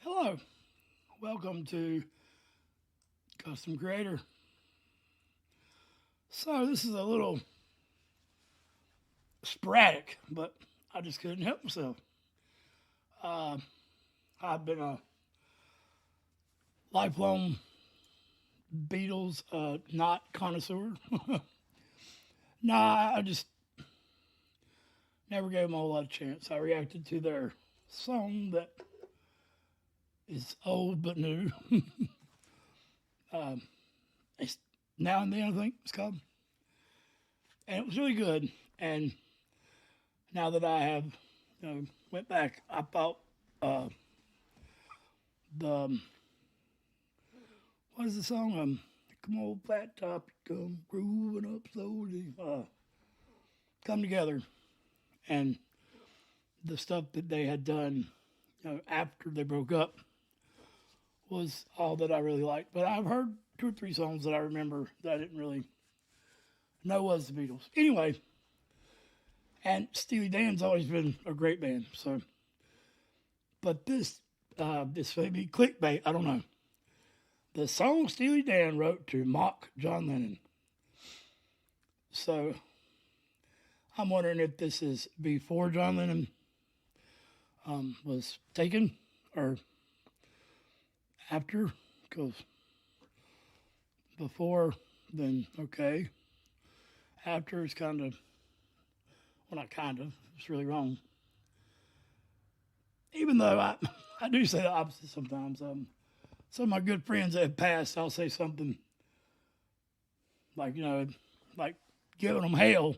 Hello, welcome to Custom Creator. So, this is a little sporadic, but I just couldn't help myself. Uh, I've been a lifelong Beatles not connoisseur. Nah, I just never gave them a whole lot of chance. I reacted to their song that is old but new. um, it's Now and Then, I think it's called. And it was really good. And now that I have went back, I thought uh, the what is the song? Come on, flat top, come grooving up slowly. Come together, and the stuff that they had done, after they broke up, was all that I really liked. But I've heard two or three songs that I remember that I didn't really know was the Beatles. Anyway, and Steely Dan's always been a great band. So, but this may be clickbait. I don't know. The song Steely Dan wrote to mock John Lennon. So I'm wondering if this is before John Lennon was taken or after. Because before, then okay. After is kind of, well, not kind of, it's really wrong. Even though I do say the opposite sometimes. Some of my good friends that have passed, I'll say something like, like giving them hell.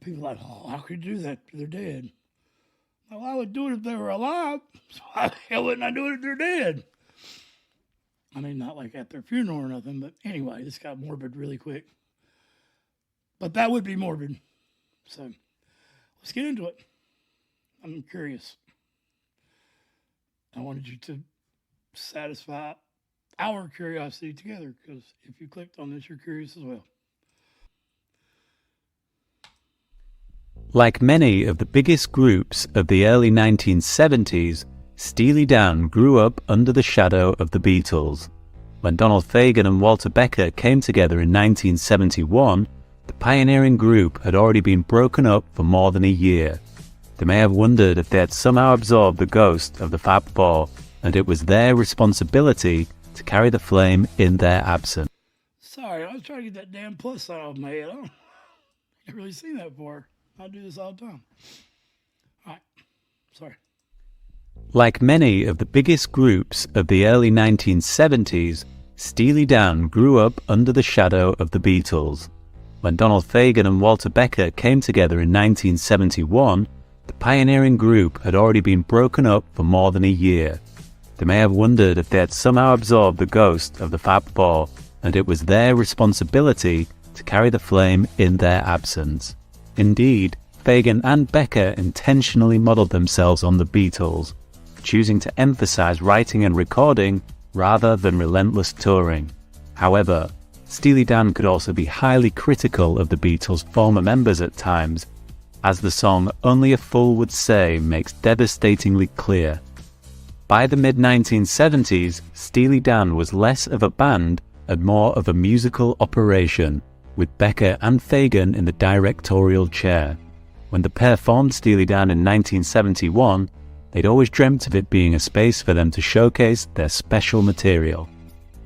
People are like, oh, how could you do that? They're dead. Well, I would do it if they were alive. So why the hell wouldn't I do it if they're dead? I mean, not like at their funeral or nothing, but anyway, this got morbid really quick. But that would be morbid. So let's get into it. I'm curious. I wanted you to satisfy our curiosity together, because if you clicked on this, you're curious as well. Like many of the biggest groups of the early 1970s, Steely Dan grew up under the shadow of the Beatles. When Donald Fagen and Walter Becker came together in 1971, the pioneering group had already been broken up for more than a year. They may have wondered if they had somehow absorbed the ghost of the Fab Four, and it was their responsibility to carry the flame in their absence. Sorry, I was trying to get that damn plus sign off my head. I haven't really seen that before. I do this all the time. All right, sorry. Like many of the biggest groups of the early 1970s, Steely Dan grew up under the shadow of the Beatles. When Donald Fagen and Walter Becker came together in 1971, the pioneering group had already been broken up for more than a year. They may have wondered if they had somehow absorbed the ghost of the Fab Four, and it was their responsibility to carry the flame in their absence. Indeed, Fagen and Becker intentionally modelled themselves on the Beatles, choosing to emphasise writing and recording rather than relentless touring. However, Steely Dan could also be highly critical of the Beatles' former members at times, as the song Only a Fool Would Say makes devastatingly clear. By the mid-1970s, Steely Dan was less of a band and more of a musical operation, with Becker and Fagen in the directorial chair. When the pair formed Steely Dan in 1971, they'd always dreamt of it being a space for them to showcase their special material.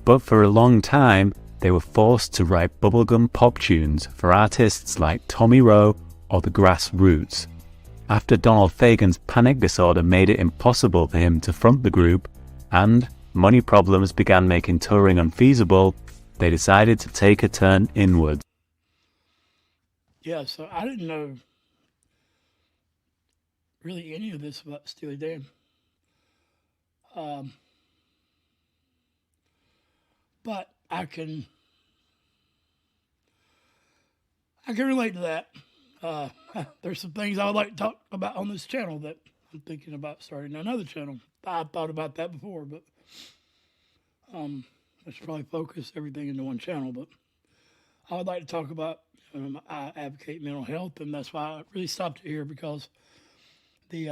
But for a long time, they were forced to write bubblegum pop tunes for artists like Tommy Roe or the Grassroots. After Donald Fagen's panic disorder made it impossible for him to front the group, and money problems began making touring unfeasible, they decided to take a turn inwards. Yeah, so I didn't know really any of this about Steely Dan. But I can relate to that. There's some things I would like to talk about on this channel that I'm thinking about starting another channel. I thought about that before, but I should probably focus everything into one channel. But I would like to talk about, I advocate mental health, and that's why I really stopped it here, because the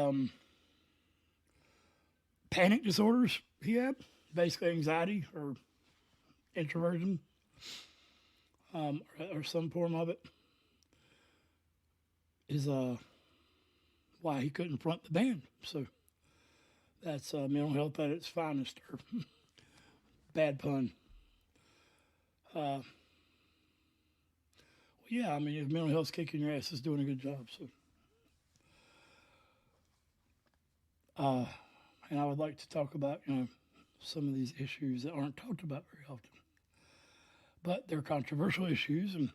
panic disorders he had, basically anxiety or introversion, or some form of it, is why he couldn't front the band. So that's mental health at its finest, or bad pun. Yeah, I mean, if mental health's kicking your ass, it's doing a good job. So, and I would like to talk about, some of these issues that aren't talked about very often, but they're controversial issues, and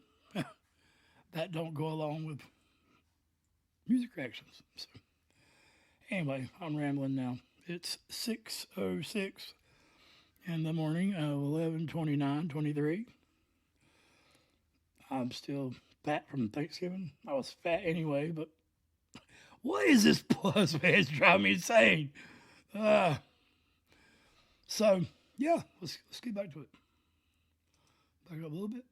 that don't go along with music reactions. So, anyway, I'm rambling now. It's 6:06 in the morning of 11/29/23. I'm still fat from Thanksgiving. I was fat anyway, but what is this plus, man? It's driving me insane. So, yeah, let's get back to it. Back up a little bit.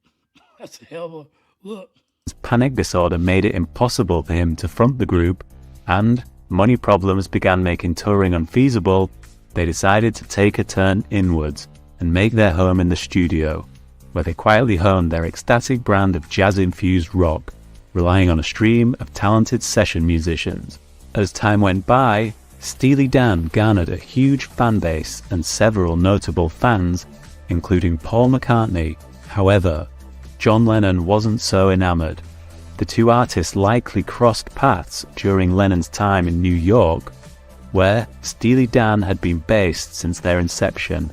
That's a hell of a look. His panic disorder made it impossible for him to front the group, and money problems began making touring unfeasible. They decided to take a turn inwards and make their home in the studio, where they quietly honed their ecstatic brand of jazz-infused rock, relying on a stream of talented session musicians. As time went by, Steely Dan garnered a huge fan base and several notable fans, including Paul McCartney. However, John Lennon wasn't so enamored. The two artists likely crossed paths during Lennon's time in New York, where Steely Dan had been based since their inception,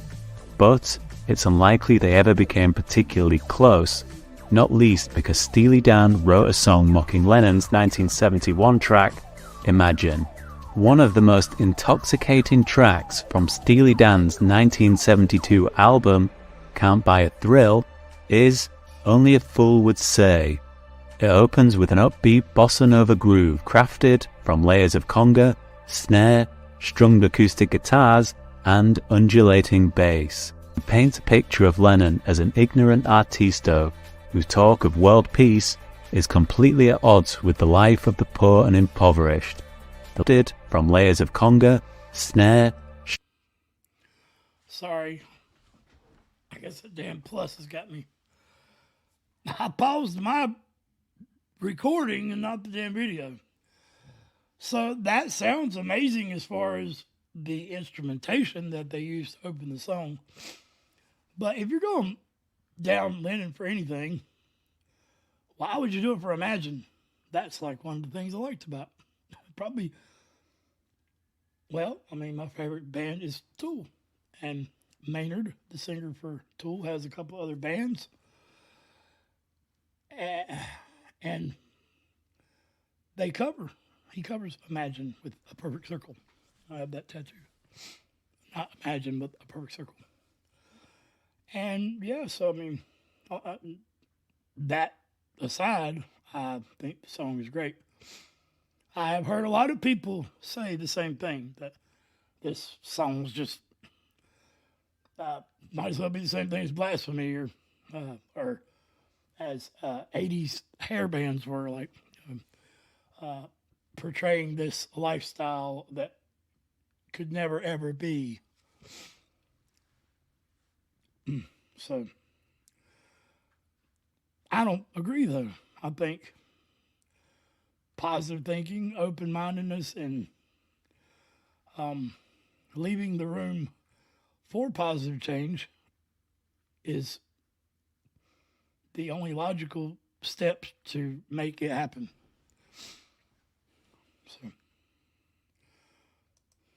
but it's unlikely they ever became particularly close, not least because Steely Dan wrote a song mocking Lennon's 1971 track, Imagine. One of the most intoxicating tracks from Steely Dan's 1972 album, Can't Buy a Thrill, is Only a Fool Would Say. It opens with an upbeat bossa nova groove crafted from layers of conga, snare, strummed acoustic guitars, and undulating bass. It paints a picture of Lennon as an ignorant artisto whose talk of world peace is completely at odds with the life of the poor and impoverished. Did from layers of conga, snare. Sorry, I guess the damn plus has got me. I paused my recording and not the damn video. So that sounds amazing as far as the instrumentation that they used to open the song. But if you're going down Lennon for anything, why would you do it for Imagine? That's like one of the things I liked about it. Probably, well, I mean, my favorite band is Tool. And Maynard, the singer for Tool, has a couple other bands. And he covers Imagine with a perfect circle. I have that tattoo. Not Imagine, but a perfect circle. And yeah, so I mean, that aside, I think the song is great. I have heard a lot of people say the same thing, that this song's just might as well be the same thing as Blasphemy or as 80s hair bands were, like portraying this lifestyle that could never ever be. So I don't agree, though. I think positive thinking, open-mindedness, and leaving the room for positive change is the only logical steps to make it happen. So,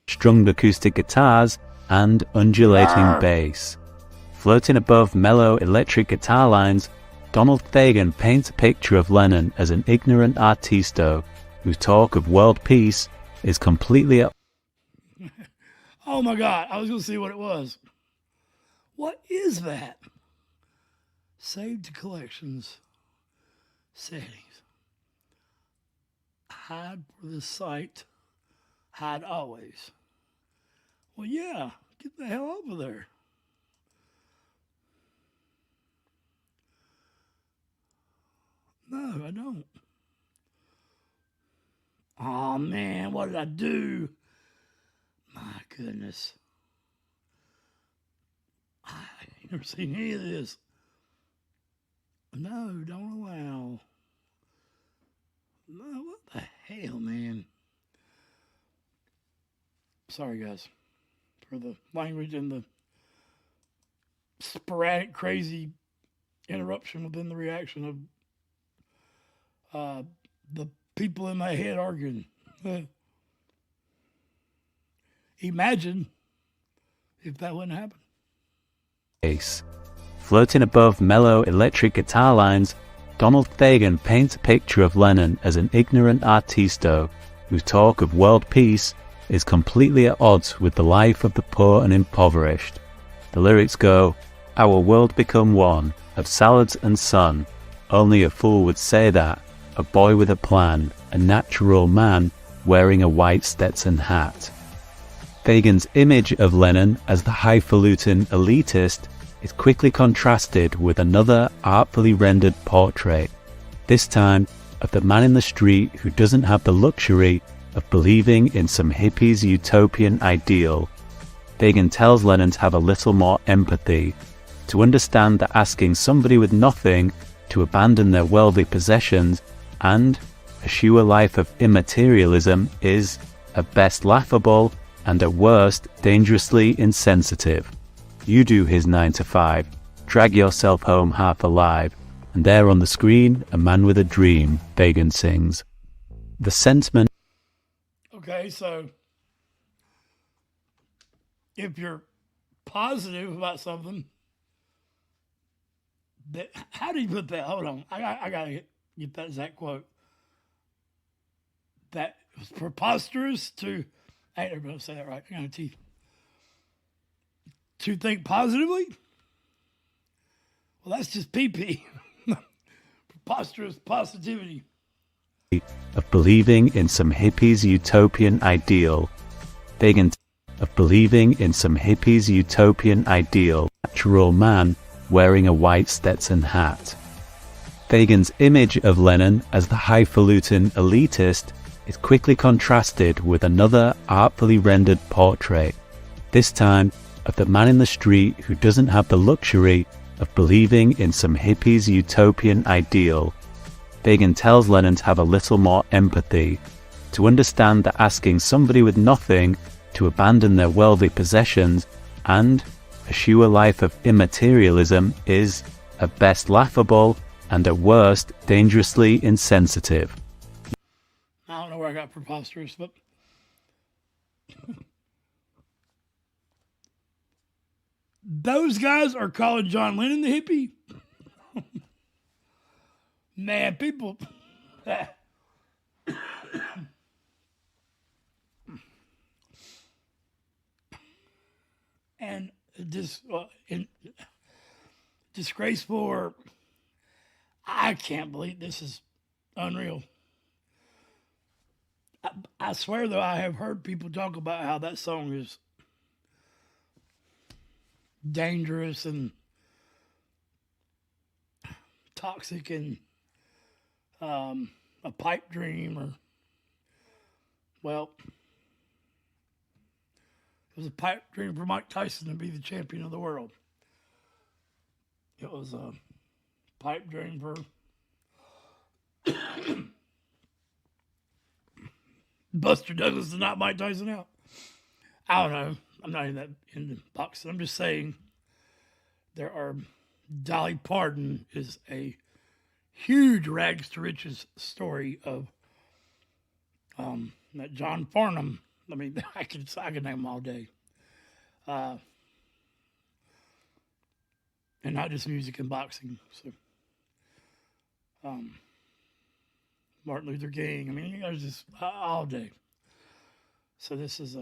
strummed acoustic guitars and undulating bass. Floating above mellow electric guitar lines, Donald Fagen paints a picture of Lennon as an ignorant artisto whose talk of world peace is completely... Oh my God, I was going to see what it was. What is that? Save to collections. Settings. Hide for the site. Hide always. Well, yeah, get the hell off of there. No, I don't. Oh man, what did I do? My goodness. I ain't never seen any of this. No, don't allow. No, what the hell, man? Sorry, guys, for the language and the sporadic, crazy interruption within the reaction of the people in my head arguing. Imagine if that wouldn't happen. Floating above mellow electric guitar lines, Donald Fagen paints a picture of Lennon as an ignorant artisto whose talk of world peace is completely at odds with the life of the poor and impoverished. The lyrics go, "Our world become one, of salads and sun. Only a fool would say that, a boy with a plan, a natural man wearing a white Stetson hat." Fagen's image of Lennon as the highfalutin elitist is quickly contrasted with another artfully rendered portrait, this time of the man in the street who doesn't have the luxury of believing in some hippie's utopian ideal. Fagen tells Lennon to have a little more empathy, to understand that asking somebody with nothing to abandon their worldly possessions and pursue a life of immaterialism is, at best, laughable and at worst, dangerously insensitive. You do his 9 to 5, drag yourself home half alive, and there on the screen, a man with a dream, Fagen sings. The sentiment. Okay, so if you're positive about something, how do you put that? Hold on, I gotta get that exact quote. That was preposterous to. I ain't never gonna say that right. I got a teeth. To think positively? Well, that's just pee-pee. Preposterous positivity. Of believing in some hippie's utopian ideal. Fagen of believing in some hippie's utopian ideal. Natural man wearing a white Stetson hat. Fagen's image of Lennon as the highfalutin elitist is quickly contrasted with another artfully rendered portrait, this time of the man in the street who doesn't have the luxury of believing in some hippie's utopian ideal. Fagen tells Lennon to have a little more empathy, to understand that asking somebody with nothing to abandon their worldly possessions and pursue a life of immaterialism is, at best, laughable and at worst, dangerously insensitive. I don't know where I got preposterous, but those guys are calling John Lennon the hippie. Man, people. And disgraceful, or I can't believe this is unreal. I swear, though, I have heard people talk about how that song is dangerous and toxic and a pipe dream, or, well, it was a pipe dream for Mike Tyson to be the champion of the world. It was a pipe dream for Buster Douglas to knock Mike Tyson out. I don't know. I'm not in that in the boxing. I'm just saying there are. Dolly Parton is a huge rags to riches story of that John Farnham. I mean, I could name them all day. And not just music and boxing. So, Martin Luther King. I mean, there's just all day. So this is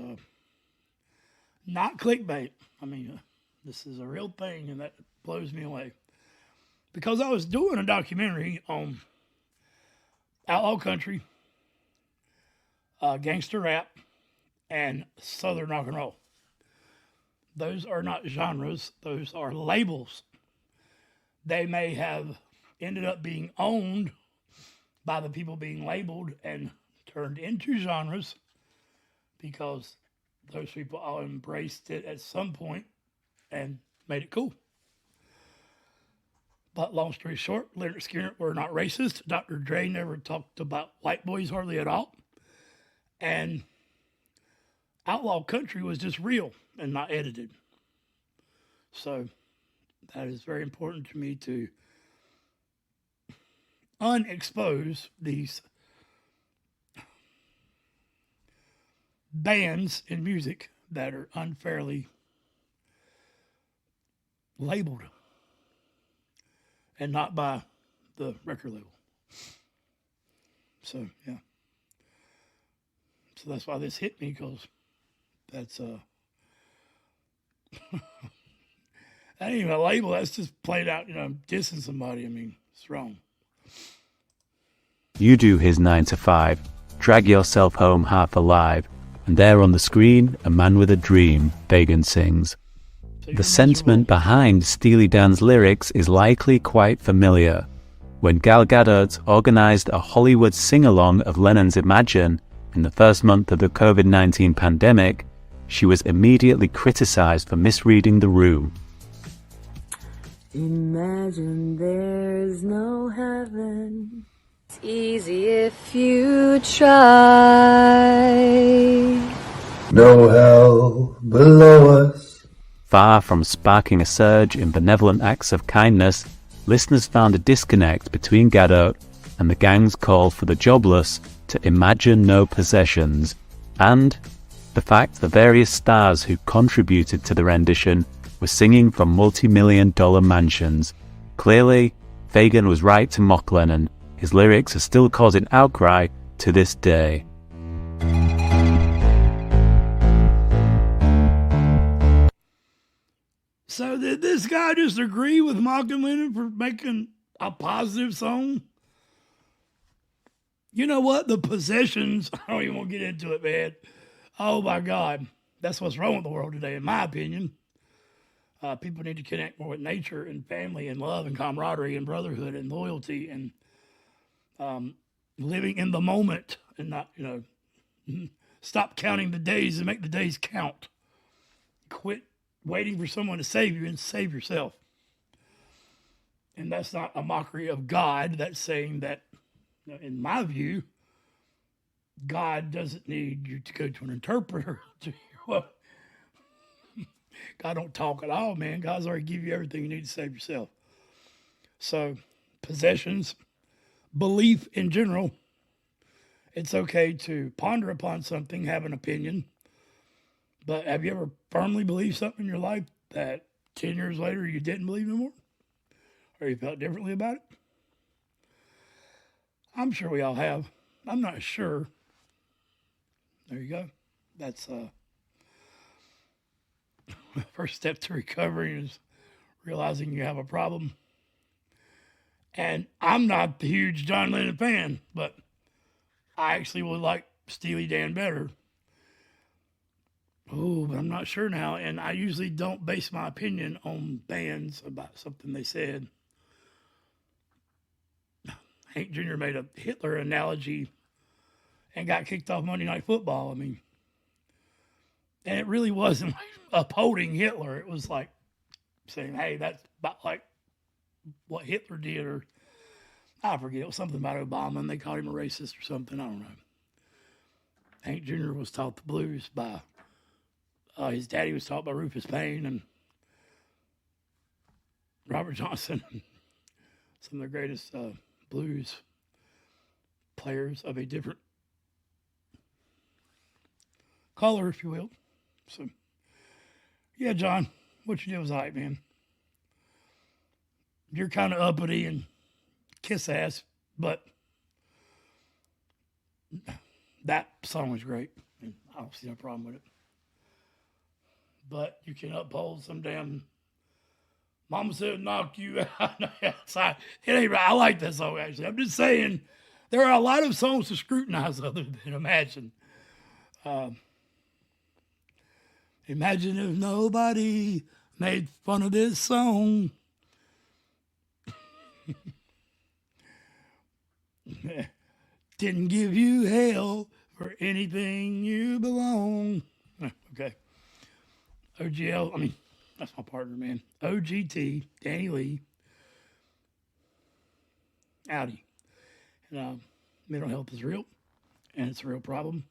not clickbait. I mean, this is a real thing, and that blows me away. Because I was doing a documentary on outlaw country, gangster rap, and southern rock and roll. Those are not genres. Those are labels. They may have ended up being owned by the people being labeled and turned into genres because those people all embraced it at some point and made it cool. But long story short, Leonard Skinner were not racist. Dr. Dre never talked about white boys hardly at all. And outlaw country was just real and not edited. So that is very important to me to unexpose these bands in music that are unfairly labeled and not by the record label. So, yeah. So that's why this hit me, because that's that ain't even a label. That's just played out, dissing somebody. I mean, it's wrong. You do his 9 to 5, drag yourself home half alive, and there on the screen, a man with a dream, Fagan sings. So The sentiment behind Steely Dan's lyrics is likely quite familiar. When Gal Gadot organized a Hollywood sing-along of Lennon's Imagine in the first month of the COVID-19 pandemic, she was immediately criticized for misreading the room. Imagine there's no heaven. It's easy if you try. No hell below us. Far from sparking a surge in benevolent acts of kindness, listeners found a disconnect between Gadot and the gang's call for the jobless to imagine no possessions, and the fact the various stars who contributed to the rendition were singing from multi-million-dollar mansions. Clearly, Fagan was right to mock Lennon. His lyrics are still causing outcry to this day. So did this guy just agree with mocking Lennon for making a positive song? You know what? The possessions, I don't even want to get into it, man. Oh my God. That's what's wrong with the world today, in my opinion. People need to connect more with nature and family and love and camaraderie and brotherhood and loyalty and living in the moment and not, stop counting the days and make the days count. Quit waiting for someone to save you and save yourself. And that's not a mockery of God. That's saying that, in my view, God doesn't need you to go to an interpreter to hear what. God don't talk at all, man. God's already give you everything you need to save yourself. So, possessions, belief in general, it's okay to ponder upon something, have an opinion. But have you ever firmly believed something in your life that 10 years later you didn't believe anymore? Or you felt differently about it? I'm sure we all have. I'm not sure. There you go. That's first step to recovery is realizing you have a problem. And I'm not the huge John Lennon fan, but I actually would like Steely Dan better. Oh, but I'm not sure now. And I usually don't base my opinion on bands about something they said. Hank Jr. made a Hitler analogy and got kicked off Monday Night Football. I mean, and it really wasn't like upholding Hitler. It was like saying, hey, that's about like what Hitler did, or I forget. It was something about Obama, and they called him a racist or something. I don't know. Hank Jr. was taught the blues by, his daddy was taught by Rufus Payne and Robert Johnson, some of the greatest blues players of a different color, if you will. So, yeah, John, what you did was right, man. You're kind of uppity and kiss ass, but that song was great, and I don't see no problem with it. But you can uphold some damn mama said knock you out outside. It ain't right. I like that song, actually. I'm just saying there are a lot of songs to scrutinize other than Imagine. Imagine if nobody made fun of this song. Didn't give you hell for anything you belong. Okay. OGL, I mean, that's my partner, man. OGT, Danny Lee, Audi. And mental health is real, and it's a real problem.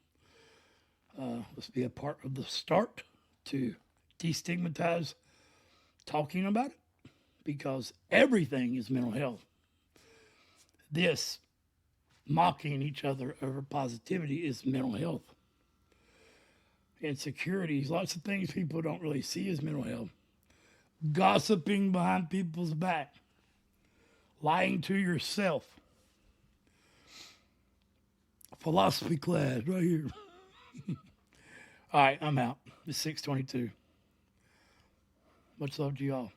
Let's be a part of the start to destigmatize talking about it, because everything is mental health. This mocking each other over positivity is mental health. Insecurities, lots of things people don't really see as mental health. Gossiping behind people's back. Lying to yourself. Philosophy class right here. All right, I'm out. It's 6:22. Much love to y'all.